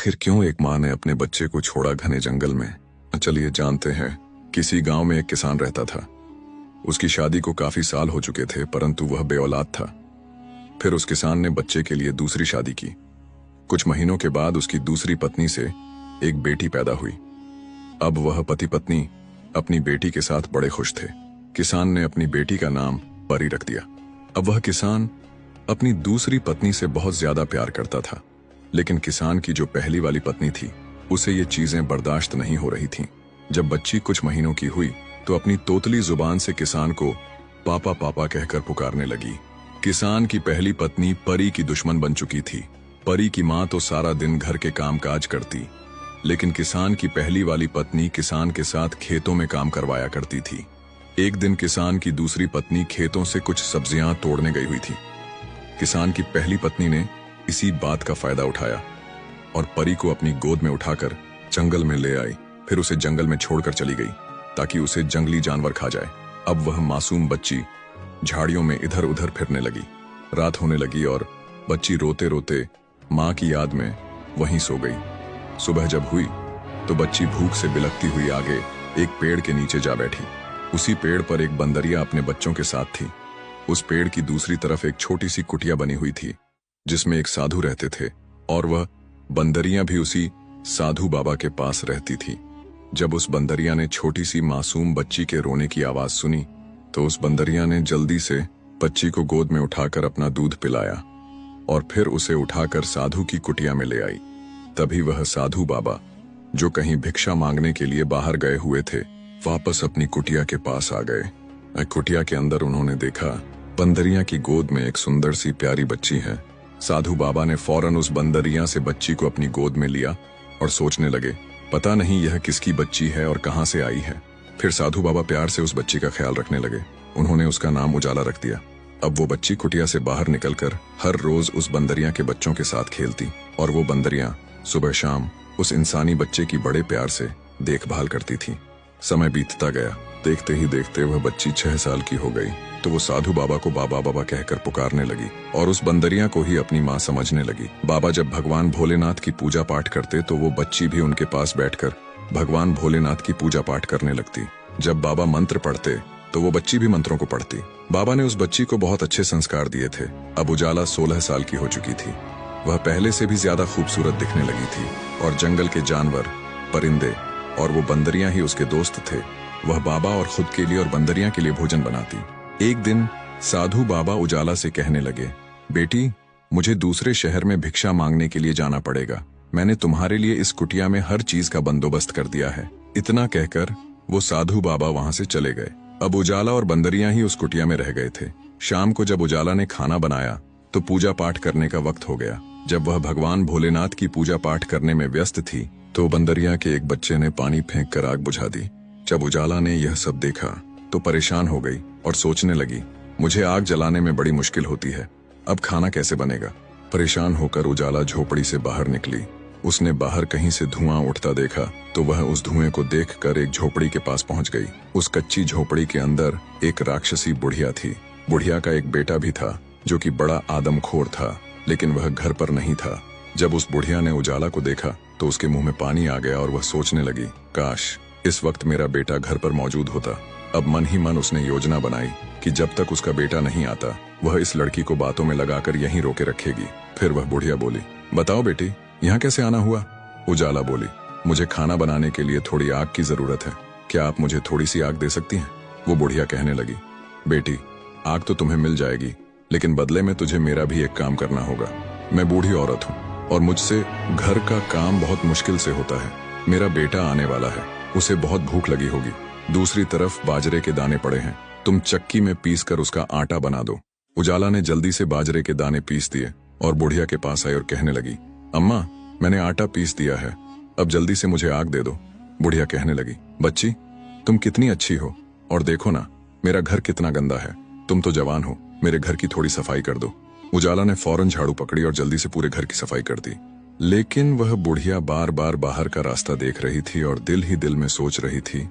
आखिर क्यों एक माँ ने अपने बच्चे को छोड़ा घने जंगल में? चलिए जानते हैं। किसी गांव में एक किसान रहता था। उसकी शादी को काफी साल हो चुके थे, परंतु वह बेऔलाद था। फिर उस किसान ने बच्चे के लिए दूसरी शादी की। कुछ महीनों के बाद उसकी दूसरी पत्नी से एक बेटी पैदा हुई। अब वह पति पत्नी अपनी बेटी के साथ बड़े खुश थे। किसान ने अपनी बेटी का नाम परी रख दिया। अब वह किसान अपनी दूसरी पत्नी से बहुत ज्यादा प्यार करता था, लेकिन किसान की जो पहली वाली पत्नी थी उसे ये चीजें बर्दाश्त नहीं हो रही थीं। जब बच्ची कुछ महीनों की हुई तो अपनी तोतली जुबान से किसान को पापा पापा कहकर पुकारने लगी। किसान की पहली पत्नी परी की दुश्मन बन चुकी थी। परी की माँ तो सारा दिन घर के कामकाज करती, लेकिन किसान की पहली वाली पत्नी किसान के साथ खेतों में काम करवाया करती थी। एक दिन किसान की दूसरी पत्नी खेतों से कुछ सब्जियां तोड़ने गई हुई थी। किसान की पहली पत्नी ने इसी बात का फायदा उठाया और परी को अपनी गोद में उठाकर जंगल में ले आई। फिर उसे जंगल में छोड़कर चली गई ताकि उसे जंगली जानवर खा जाए। अब वह मासूम बच्ची झाड़ियों में इधर उधर फिरने लगी। रात होने लगी और बच्ची रोते रोते माँ की याद में वहीं सो गई। सुबह जब हुई तो बच्ची भूख से बिलखती हुई आगे एक पेड़ के नीचे जा बैठी। उसी पेड़ पर एक बंदरिया अपने बच्चों के साथ थी। उस पेड़ की दूसरी तरफ एक छोटी सी कुटिया बनी हुई थी जिसमें एक साधु रहते थे, और वह बंदरिया भी उसी साधु बाबा के पास रहती थी। जब उस बंदरिया ने छोटी सी मासूम बच्ची के रोने की आवाज सुनी तो उस बंदरिया ने जल्दी से बच्ची को गोद में उठाकर अपना दूध पिलाया और फिर उसे उठाकर साधु की कुटिया में ले आई। तभी वह साधु बाबा, जो कहीं भिक्षा मांगने के लिए बाहर गए हुए थे, वापस अपनी कुटिया के पास आ गए। कुटिया के अंदर उन्होंने देखा बंदरिया की गोद में एक सुंदर सी प्यारी बच्ची है। साधु बाबा ने फौरन उस बंदरिया से बच्ची को अपनी गोद में लिया और सोचने लगे, पता नहीं यह किसकी बच्ची है और कहां से आई है। फिर साधु बाबा प्यार से उस बच्ची का ख्याल रखने लगे। उन्होंने उसका नाम उजाला रख दिया। अब वो बच्ची कुटिया से बाहर निकलकर हर रोज उस बंदरिया के बच्चों के साथ खेलती और वो बंदरिया सुबह शाम उस इंसानी बच्चे की बड़े प्यार से देखभाल करती थी। समय बीतता गया। देखते ही देखते वह बच्ची 6 साल की हो गई तो वो साधु बाबा को बाबा बाबा कहकर पुकारने लगी और उस बंदरिया को ही अपनी माँ समझने लगी। बाबा जब भगवान भोलेनाथ की पूजा पाठ करते तो वो बच्ची भी उनके पास बैठकर भगवान भोलेनाथ की पूजा पाठ करने लगती। जब बाबा मंत्र पढ़ते तो वो बच्ची भी मंत्रों को पढ़ती। बाबा ने उस बच्ची को बहुत अच्छे संस्कार दिए थे। अब उजाला 16 साल की हो चुकी थी। वह पहले से भी ज्यादा खूबसूरत दिखने लगी थी और जंगल के जानवर, परिंदे और वो बंदरिया ही उसके दोस्त थे। वह बाबा और खुद के लिए और बंदरिया के लिए भोजन बनाती। एक दिन साधु बाबा उजाला से कहने लगे, बेटी, मुझे दूसरे शहर में भिक्षा मांगने के लिए जाना पड़ेगा। मैंने तुम्हारे लिए इस कुटिया में हर चीज का बंदोबस्त कर दिया है। इतना कहकर वो साधु बाबा वहां से चले गए। अब उजाला और बंदरिया ही उस कुटिया में रह गए थे। शाम को जब उजाला ने खाना बनाया तो पूजा पाठ करने का वक्त हो गया। जब वह भगवान भोलेनाथ की पूजा पाठ करने में व्यस्त थी तो बंदरिया के एक बच्चे ने पानी फेंक कर आग बुझा दी। जब उजाला ने यह सब देखा तो परेशान हो गई और सोचने लगी, मुझे आग जलाने में बड़ी मुश्किल होती है, अब खाना कैसे बनेगा। परेशान होकर उजाला झोपड़ी से बाहर निकली। उसने बाहर कहीं से धुआं उठता देखा तो वह उस धुएं को देखकर एक झोपड़ी के पास पहुंच गई। उस कच्ची झोपड़ी के अंदर एक राक्षसी बुढ़िया थी। बुढ़िया का एक बेटा भी था जो कि बड़ा आदमखोर था, लेकिन वह घर पर नहीं था। जब उस बुढ़िया ने उजाला को देखा तो उसके मुंह में पानी आ गया और वह सोचने लगी, काश इस वक्त मेरा बेटा घर पर मौजूद होता। अब मन ही मन उसने योजना बनाई कि जब तक उसका बेटा नहीं आता वह इस लड़की को बातों में लगाकर यहीं रोके रखेगी। फिर वह बुढ़िया बोली, बताओ बेटी, यहाँ कैसे आना हुआ। उजाला बोली, मुझे खाना बनाने के लिए थोड़ी आग की जरूरत है, क्या आप मुझे थोड़ी सी आग दे सकती हैं। वो बुढ़िया कहने लगी, बेटी, आग तो तुम्हें मिल जाएगी, लेकिन बदले में तुझे मेरा भी एक काम करना होगा। मैं बूढ़ी औरत हूँ और मुझसे घर का काम बहुत मुश्किल से होता है। मेरा बेटा आने वाला है, उसे बहुत भूख लगी होगी। दूसरी तरफ बाजरे के दाने पड़े हैं, तुम चक्की में पीसकर उसका आटा बना दो। उजाला ने जल्दी से बाजरे के दाने पीस दिए और बुढ़िया के पास आई और कहने लगी, अम्मा, मैंने आटा पीस दिया है, अब जल्दी से मुझे आग दे दो। बुढ़िया कहने लगी, बच्ची, तुम कितनी अच्छी हो और देखो ना मेरा घर कितना गंदा है। तुम तो जवान हो, मेरे घर की थोड़ी सफाई कर दो। उजाला ने फौरन झाड़ू पकड़ी और जल्दी से पूरे घर की सफाई कर दी। लेकिन वह बुढ़िया बार बार बाहर का रास्ता देख रही थी और दिल ही दिल में सोच रही थी,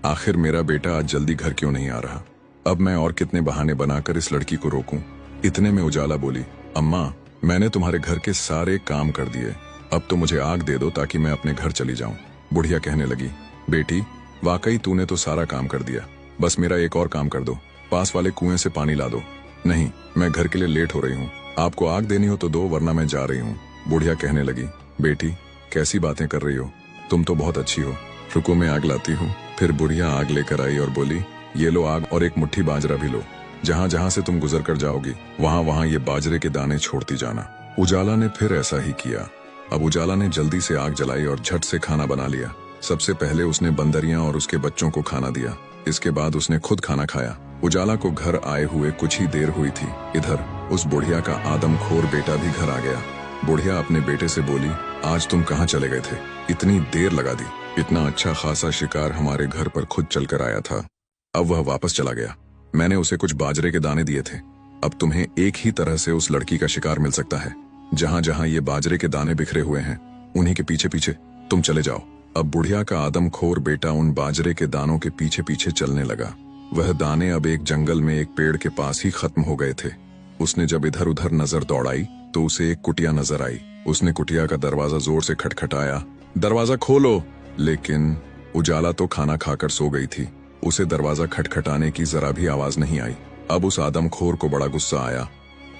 आखिर मेरा बेटा आज जल्दी घर क्यों नहीं आ रहा। अब मैं और कितने बहाने बनाकर इस लड़की को रोकूं। इतने में उजाला बोली, अम्मा, मैंने तुम्हारे घर के सारे काम कर दिए, अब तो मुझे आग दे दो ताकि मैं अपने घर चली जाऊं। बुढ़िया कहने लगी, बेटी वाकई तूने तो सारा काम कर दिया, बस मेरा एक और काम कर दो, पास वाले कुएं से पानी ला दो। नहीं, मैं घर के लिए लेट हो रही हूँ, आपको आग देनी हो तो दो, वरना मैं जा रही हूँ। बुढ़िया कहने लगी, बेटी कैसी बातें कर रही हो, तुम तो बहुत अच्छी हो, रुको मैं आग लाती हूँ। फिर बुढ़िया आग लेकर आई और बोली, ये लो आग और एक मुट्ठी बाजरा भी लो, जहाँ जहाँ से तुम गुजर कर जाओगी वहाँ वहाँ ये बाजरे के दाने छोड़ती जाना। उजाला ने फिर ऐसा ही किया। अब उजाला ने जल्दी से आग जलाई और झट से खाना बना लिया। सबसे पहले उसने बंदरियां और उसके बच्चों को खाना दिया, इसके बाद उसने खुद खाना खाया। उजाला को घर आए हुए कुछ ही देर हुई थी, इधर उस बुढ़िया का आदमखोर बेटा भी घर आ गया। बुढ़िया अपने बेटे से बोली, आज तुम कहाँ चले गए थे, इतनी देर लगा दी, इतना अच्छा खासा शिकार हमारे घर पर खुद चलकर आया था, अब वह वापस चला गया। मैंने उसे कुछ बाजरे के दाने दिए थे, अब तुम्हें एक ही तरह से उस लड़की का शिकार मिल सकता है। जहां जहां ये बाजरे के दाने बिखरे हुए हैं उन्हीं के पीछे पीछे तुम चले जाओ। अब बुढ़िया का आदमखोर बेटा उन बाजरे के दानों के पीछे पीछे चलने लगा। वह दाने अब एक जंगल में एक पेड़ के पास ही खत्म हो गए थे। उसने जब इधर उधर नजर दौड़ाई तो उसे एक कुटिया नजर आई। उसने कुटिया का दरवाजा जोर से खटखटाया, दरवाजा खोलो। लेकिन उजाला तो खाना खाकर सो गई थी, उसे दरवाजा खटखटाने की जरा भी आवाज नहीं आई। अब उस आदमखोर को बड़ा गुस्सा आया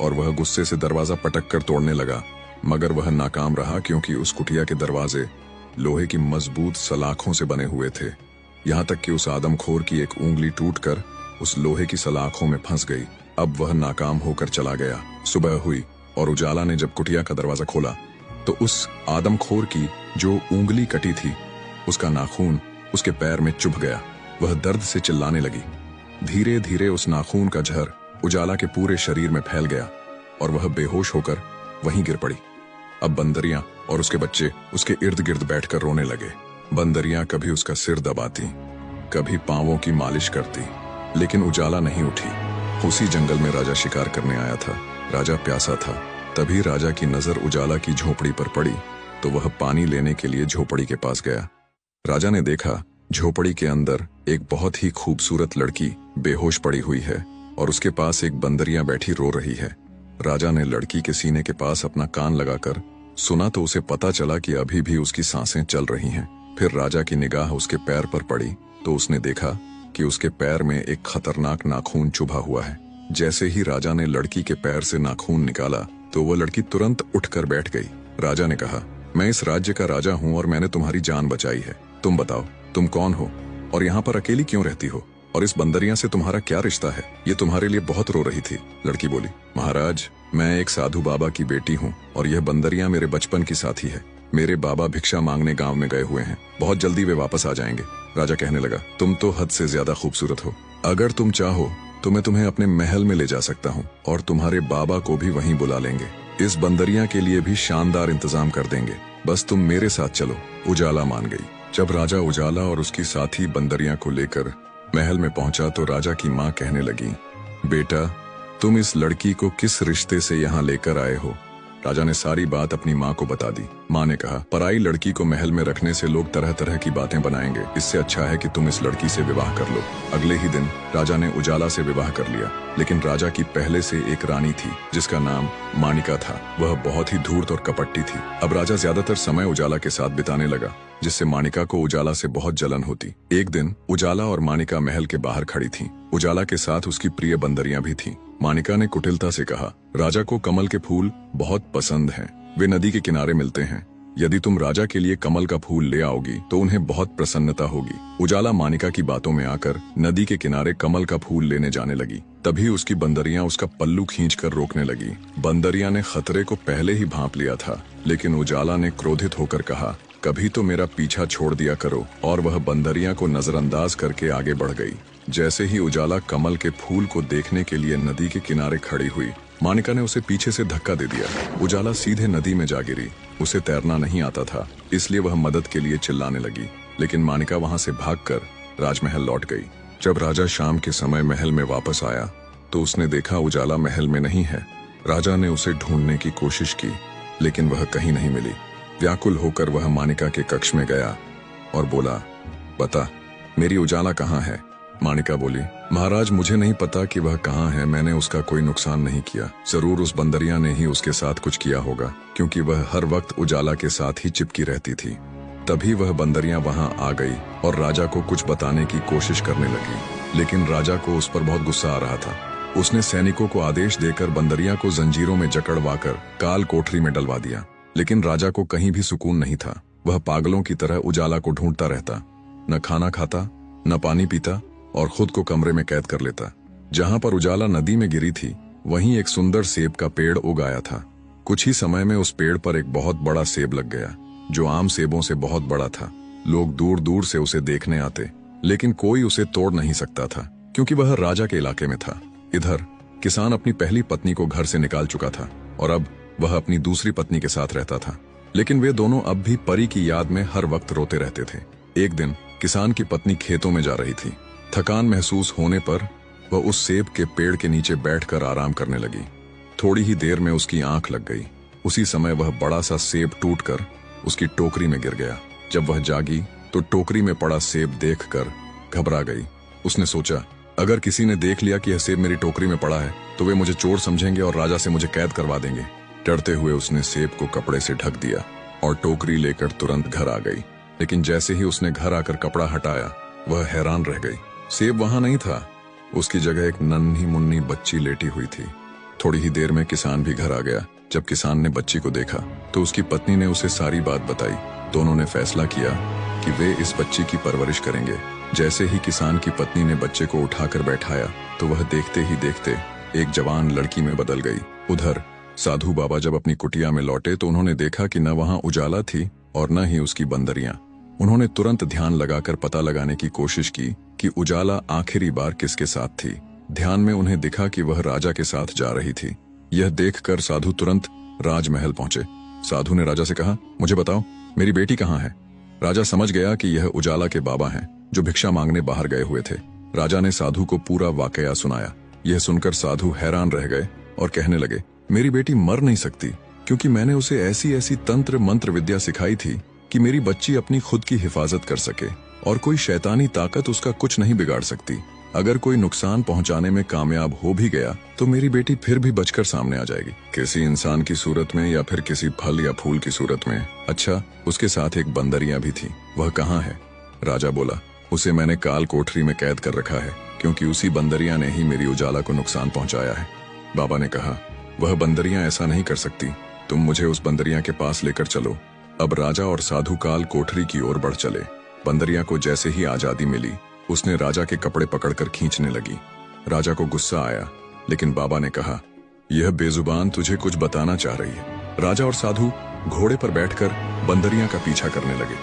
और वह गुस्से से दरवाजा पटक कर तोड़ने लगा, मगर वह नाकाम रहा क्योंकि उस कुटिया के दरवाजे लोहे की मजबूत सलाखों से बने हुए थे। यहाँ तक कि उस आदमखोर की एक उंगली टूटकर उस लोहे की सलाखों में फंस गई। अब वह नाकाम होकर चला गया। सुबह हुई और उजाला ने जब कुटिया का दरवाजा खोला तो उस आदमखोर की जो उंगली कटी थी उसका नाखून उसके पैर में चुभ गया। वह दर्द से चिल्लाने लगी। धीरे धीरे उस नाखून का झर उजाला के पूरे शरीर में फैल गया और वह बेहोश होकर वहीं गिर पड़ी। अब बंदरियां और उसके बच्चे उसके इर्द गिर्द बैठकर रोने लगे। बंदरियां कभी उसका सिर दबाती, कभी पांवों की मालिश करती, लेकिन उजाला नहीं उठी। उसी जंगल में राजा शिकार करने आया था। राजा प्यासा था। तभी राजा की नजर उजाला की झोपड़ी पर पड़ी तो वह पानी लेने के लिए झोपड़ी के पास गया। राजा ने देखा झोपड़ी के अंदर एक बहुत ही खूबसूरत लड़की बेहोश पड़ी हुई है और उसके पास एक बंदरिया बैठी रो रही है। राजा ने लड़की के सीने के पास अपना कान लगाकर सुना तो उसे पता चला कि अभी भी उसकी सांसें चल रही हैं। फिर राजा की निगाह उसके पैर पर पड़ी तो उसने देखा कि उसके पैर में एक खतरनाक नाखून चुभा हुआ है। जैसे ही राजा ने लड़की के पैर से नाखून निकाला तो वह लड़की तुरंत उठकर बैठ गई। राजा ने कहा, मैं इस राज्य का राजा हूँ और मैंने तुम्हारी जान बचाई है। तुम बताओ तुम कौन हो और यहाँ पर अकेली क्यों रहती हो, और इस बंदरिया से तुम्हारा क्या रिश्ता है? ये तुम्हारे लिए बहुत रो रही थी। लड़की बोली, महाराज मैं एक साधु बाबा की बेटी हूँ और यह बंदरिया मेरे बचपन की साथी है। मेरे बाबा भिक्षा मांगने गांव में गए हुए हैं, बहुत जल्दी वे वापस आ जाएंगे। राजा कहने लगा, तुम तो हद से ज्यादा खूबसूरत हो, अगर तुम चाहो तो मैं तुम्हें अपने महल में ले जा सकता हूँ और तुम्हारे बाबा को भी वहीं बुला लेंगे। इस बंदरिया के लिए भी शानदार इंतजाम कर देंगे, बस तुम मेरे साथ चलो। उजाला मान गई। जब राजा उजाला और उसकी साथी बंदरिया को लेकर महल में पहुंचा तो राजा की माँ कहने लगी, बेटा तुम इस लड़की को किस रिश्ते से यहाँ लेकर आए हो? राजा ने सारी बात अपनी माँ को बता दी। माँ ने कहा, पराई लड़की को महल में रखने से लोग तरह तरह की बातें बनाएंगे, इससे अच्छा है कि तुम इस लड़की से विवाह कर लो। अगले ही दिन राजा ने उजाला से विवाह कर लिया। लेकिन राजा की पहले से एक रानी थी जिसका नाम मानिका था। वह बहुत ही धूर्त और कपटी थी। अब राजा ज्यादातर समय उजाला के साथ बिताने लगा, जिससे मानिका को उजाला से बहुत जलन होती। एक दिन उजाला और मानिका महल के बाहर खड़ी थीं। उजाला के साथ उसकी प्रिय बंदरियां भी थीं। मानिका ने कुटिलता से कहा, राजा को कमल के फूल बहुत पसंद हैं। वे नदी के किनारे मिलते हैं। यदि तुम राजा के लिए कमल का फूल ले आओगी तो उन्हें बहुत प्रसन्नता होगी। उजाला मानिका की बातों में आकर नदी के किनारे कमल का फूल लेने जाने लगी। तभी उसकी बंदरियां उसका पल्लू खींचकर रोकने लगी। बंदरिया ने खतरे को पहले ही भांप लिया था, लेकिन उजाला ने क्रोधित होकर कहा, कभी तो मेरा पीछा छोड़ दिया करो, और वह बंदरिया को नजरअंदाज करके आगे बढ़ गई। जैसे ही उजाला कमल के फूल को देखने के लिए नदी के किनारे खड़ी हुई, मानिका ने उसे पीछे से धक्का दे दिया। उजाला सीधे नदी में जा गिरी। उसे तैरना नहीं आता था, इसलिए वह मदद के लिए चिल्लाने लगी, लेकिन मानिका वहां से भागकर राजमहल लौट गई। जब राजा शाम के समय महल में वापस आया तो उसने देखा उजाला महल में नहीं है। राजा ने उसे ढूंढने की कोशिश की, लेकिन वह कहीं नहीं मिली। व्याकुल होकर वह मानिका के कक्ष में गया और बोला, बता मेरी उजाला कहाँ है? मानिका बोली, महाराज मुझे नहीं पता कि वह कहाँ है, मैंने उसका कोई नुकसान नहीं किया। जरूर उस बंदरिया ने ही उसके साथ कुछ किया होगा, क्योंकि वह हर वक्त उजाला के साथ ही चिपकी रहती थी। तभी वह बंदरिया वहां आ गई और राजा को कुछ बताने की कोशिश करने लगी, लेकिन राजा को उस पर बहुत गुस्सा आ रहा था। उसने सैनिकों को आदेश देकर बंदरिया को जंजीरों में जकड़वाकर काल कोठरी में डलवा दिया, लेकिन राजा को कहीं भी सुकून नहीं था। वह पागलों की तरह उजाला को ढूंढता रहता, न खाना खाता, न पानी पीता और खुद को कमरे में कैद कर लेता। जहां पर उजाला नदी में गिरी थी, वहीं एक सुंदर सेब का पेड़ उग आया था। कुछ ही समय में उस पेड़ पर एक बहुत बड़ा सेब लग गया, जो आम सेबों से बहुत बड़ा था। लोग दूर दूर से उसे देखने आते, लेकिन कोई उसे तोड़ नहीं सकता था, क्योंकि वह राजा के इलाके में था। इधर किसान अपनी पहली पत्नी को घर से निकाल चुका था और अब वह अपनी दूसरी पत्नी के साथ रहता था, लेकिन वे दोनों अब भी परी की याद में हर वक्त रोते रहते थे। एक दिन किसान की पत्नी खेतों में जा रही थी। थकान महसूस होने पर वह उस सेब के पेड़ के नीचे बैठकर आराम करने लगी। थोड़ी ही देर में उसकी आंख लग गई। उसी समय वह बड़ा सा सेब टूटकर उसकी टोकरी में गिर गया। जब वह जागी तो टोकरी में पड़ा सेब देखकर घबरा गई। उसने सोचा, अगर किसी ने देख लिया कि यह सेब मेरी टोकरी में पड़ा है तो वे मुझे चोर समझेंगे और राजा से मुझे कैद करवा देंगे। डरते हुए उसने सेब को कपड़े से ढक दिया और टोकरी लेकर तुरंत घर आ गई। लेकिन जैसे ही उसने घर आकर कपड़ा हटाया, वह हैरान रह गई। सेब वहां नहीं था, उसकी जगह एक नन्ही मुन्नी बच्ची लेटी हुई थी। थोड़ी ही देर में किसान भी घर आ गया। जब किसान ने बच्ची को देखा तो उसकी पत्नी ने उसे सारी बात बताई। दोनों ने फैसला किया कि वे इस बच्ची की परवरिश करेंगे। जैसे ही किसान की पत्नी ने बच्चे को उठाकर बैठाया तो वह देखते ही देखते एक जवान लड़की में बदल गई। उधर साधु बाबा जब अपनी कुटिया में लौटे तो उन्होंने देखा कि न वहां उजाला थी और न ही उसकी बंदरियां। उन्होंने तुरंत ध्यान लगाकर पता लगाने की कोशिश की कि उजाला आखिरी बार किसके साथ थी। ध्यान में उन्हें दिखा कि वह राजा के साथ जा रही थी। यह देखकर साधु तुरंत राजमहल पहुंचे। साधु ने राजा से कहा, मुझे बताओ मेरी बेटी कहाँ है। राजा समझ गया कि यह उजाला के बाबा हैं, जो भिक्षा मांगने बाहर गए हुए थे। राजा ने साधु को पूरा वाकया सुनाया। यह सुनकर साधु हैरान रह गए और कहने लगे, मेरी बेटी मर नहीं सकती, क्योंकि मैंने उसे ऐसी ऐसी तंत्र मंत्र विद्या सिखाई थी कि मेरी बच्ची अपनी खुद की हिफाजत कर सके और कोई शैतानी ताकत उसका कुछ नहीं बिगाड़ सकती। अगर कोई नुकसान पहुंचाने में कामयाब हो भी गया तो मेरी बेटी फिर भी बचकर सामने आ जाएगी, किसी इंसान की सूरत में या फिर किसी फल या फूल की सूरत में। अच्छा, उसके साथ एक बंदरिया भी थी, वह कहाँ है। राजा बोला, उसे मैंने काल कोठरी में कैद कर रखा है, क्योंकि उसी बंदरिया ने ही मेरी उजाला को नुकसान पहुंचाया है। बाबा ने कहा, वह बंदरिया ऐसा नहीं कर सकती, तुम मुझे उस बंदरिया के पास लेकर चलो। अब राजा और साधु काल कोठरी की ओर बढ़ चले। बंदरिया को जैसे ही आजादी मिली, उसने राजा के कपड़े पकड़कर खींचने लगी। राजा को गुस्सा आया, लेकिन बाबा ने कहा, यह बेजुबान तुझे कुछ बताना चाह रही है। राजा और साधु घोड़े पर बैठकर बंदरिया का पीछा करने लगे।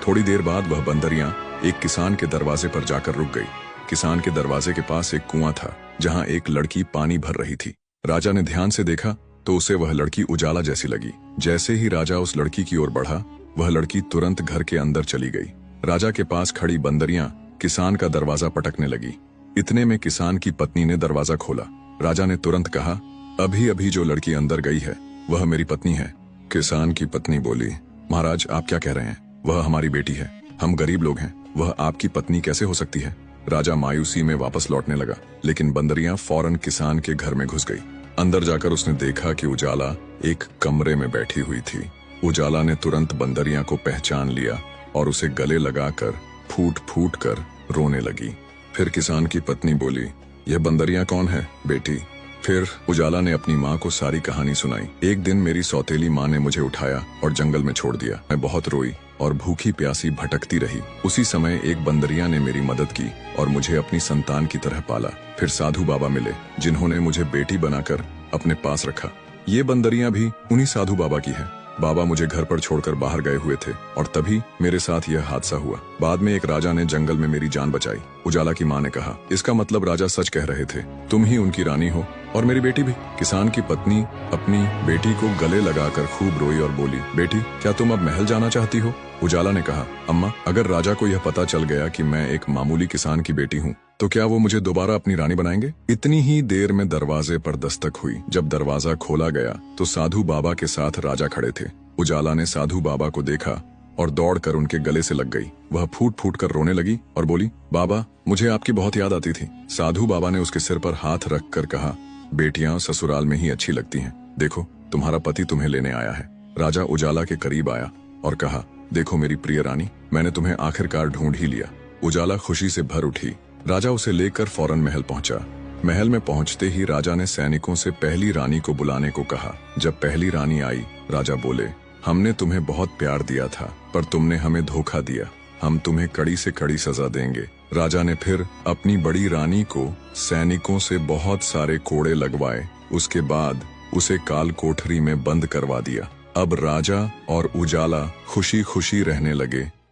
थोड़ी देर बाद वह बंदरिया एक किसान के दरवाजे पर जाकर रुक गई। किसान के दरवाजे के पास एक कुआं था, जहां एक लड़की पानी भर रही थी। राजा ने ध्यान से देखा तो उसे वह लड़की उजाला जैसी लगी। जैसे ही राजा उस लड़की की ओर बढ़ा, वह लड़की तुरंत घर के अंदर चली गई। राजा के पास खड़ी बंदरिया किसान का दरवाजा पटकने लगी। इतने में किसान की पत्नी ने दरवाजा खोला। राजा ने तुरंत कहा, अभी अभी जो लड़की अंदर गई है वह मेरी पत्नी है। किसान की पत्नी बोली, महाराज आप क्या कह रहे हैं, वह हमारी बेटी है, हम गरीब लोग हैं, वह आपकी पत्नी कैसे हो सकती है। राजा मायूसी में वापस लौटने लगा, लेकिन बंदरिया फौरन किसान के घर में घुस गई। अंदर जाकर उसने देखा कि उजाला एक कमरे में बैठी हुई थी। उजाला ने तुरंत बंदरिया को पहचान लिया और उसे गले लगाकर फूट फूट कर रोने लगी। फिर किसान की पत्नी बोली, यह बंदरिया कौन है बेटी। फिर उजाला ने अपनी माँ को सारी कहानी सुनाई। एक दिन मेरी सौतेली माँ ने मुझे उठाया और जंगल में छोड़ दिया। मैं बहुत रोई और भूखी प्यासी भटकती रही। उसी समय एक बंदरिया ने मेरी मदद की और मुझे अपनी संतान की तरह पाला। फिर साधु बाबा मिले, जिन्होंने मुझे बेटी बनाकर अपने पास रखा। ये बंदरिया भी उन्हीं साधु बाबा की है। बाबा मुझे घर पर छोड़कर बाहर गए हुए थे और तभी मेरे साथ यह हादसा हुआ। बाद में एक राजा ने जंगल में मेरी जान बचाई। उजाला की माँ ने कहा, इसका मतलब राजा सच कह रहे थे, तुम ही उनकी रानी हो और मेरी बेटी भी। किसान की पत्नी अपनी बेटी को गले लगाकर खूब रोई और बोली, बेटी क्या तुम अब महल जाना चाहती हो। उजाला ने कहा, अम्मा अगर राजा को यह पता चल गया कि मैं एक मामूली किसान की बेटी हूँ तो क्या वो मुझे दोबारा अपनी रानी बनाएंगे। इतनी ही देर में दरवाजे पर दस्तक हुई। जब दरवाजा खोला गया तो साधु बाबा के साथ राजा खड़े थे। उजाला ने साधु बाबा को देखा और दौड़कर उनके गले से लग गई। वह फूट फूट कर रोने लगी और बोली, बाबा, मुझे आपकी बहुत याद आती थी। साधु बाबा ने उसके सिर पर हाथ रख कर कहा, बेटियां ससुराल में ही अच्छी लगती हैं। देखो, तुम्हारा पति तुम्हें लेने आया है। राजा उजाला के करीब आया और कहा, देखो मेरी प्रिय रानी, मैंने तुम्हें आखिरकार ढूंढ ही लिया। उजाला खुशी से भर उठी। राजा उसे लेकर फौरन महल पहुंचा। महल में पहुंचते ही राजा ने सैनिकों से पहली रानी को बुलाने को कहा। जब पहली रानी आई, राजा बोले, हमने तुम्हें बहुत प्यार दिया था, पर तुमने हमें धोखा दिया। हम तुम्हें कड़ी से कड़ी सजा देंगे। राजा ने फिर अपनी बड़ी रानी को सैनिकों से बहुत सारे कोड़े लगवाए। उसके बाद उसे काल कोठरी में बंद करवा दिया। अब राजा और उजाला खुशी खुशी रहने लगे।